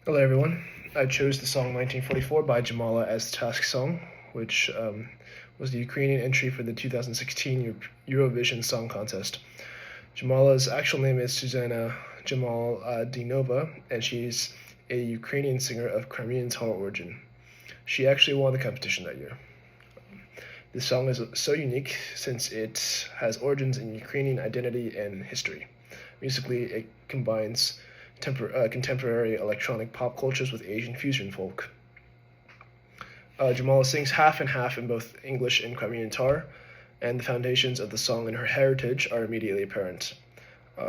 Hello, everyone. I chose the song 1944 by Jamala as the task song, which was the Ukrainian entry for the 2016 Eurovision Song Contest. Jamala's actual name is Susanna Jamal Dinova, and she's a Ukrainian singer of Crimean Tatar origin. She actually won the competition that year. This song is so unique since it has origins in Ukrainian identity and history. Musically, it combines contemporary electronic pop cultures with Asian fusion folk. Jamala sings half and half in both English and Crimean Tatar, and the foundations of the song and her heritage are immediately apparent.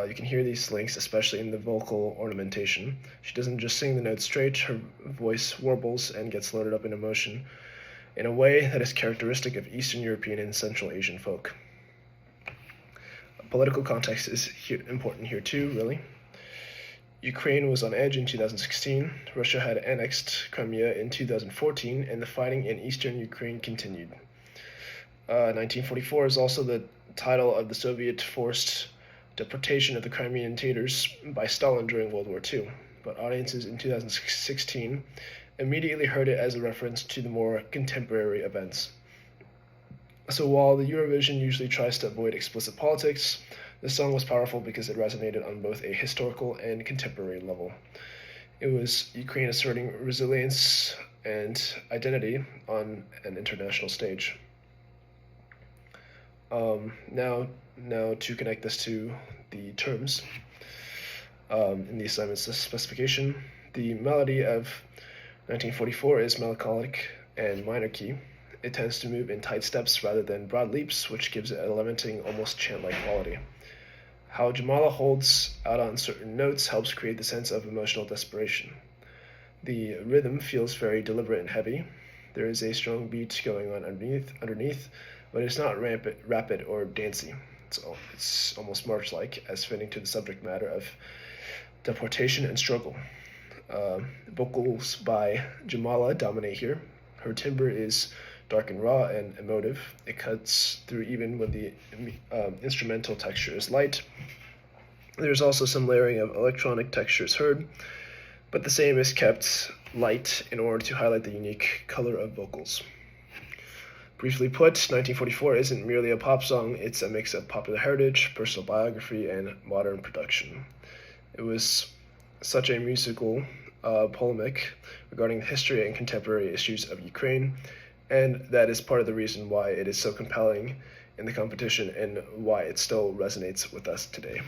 You can hear these links, especially in the vocal ornamentation. She doesn't just sing the notes straight, her voice warbles and gets loaded up in emotion in a way that is characteristic of Eastern European and Central Asian folk. Political context is important here too, really. Ukraine was on edge in 2016, Russia had annexed Crimea in 2014, and the fighting in eastern Ukraine continued. 1944 is also the title of the Soviet forced deportation of the Crimean Tatars by Stalin during World War II, but audiences in 2016 immediately heard it as a reference to the more contemporary events. So while the Eurovision usually tries to avoid explicit politics, this song was powerful because it resonated on both a historical and contemporary level. It was Ukraine asserting resilience and identity on an international stage. Now to connect this to the terms in the assignment specification, the melody of 1944 is melancholic and minor key. It tends to move in tight steps rather than broad leaps, which gives it a lamenting, almost chant-like quality. How Jamala holds out on certain notes helps create the sense of emotional desperation. The rhythm feels very deliberate and heavy. There is a strong beat going on underneath, but it's not rapid or dancey. It's almost march-like, as fitting to the subject matter of deportation and struggle. Vocals by Jamala dominate here. Her timbre is dark and raw and emotive. It cuts through even when the instrumental texture is light. There's also some layering of electronic textures heard, but the same is kept light in order to highlight the unique color of vocals. Briefly put, 1944 isn't merely a pop song, it's a mix of popular heritage, personal biography, and modern production. It was such a musical polemic regarding the history and contemporary issues of Ukraine, and that is part of the reason why it is so compelling in the competition and why it still resonates with us today.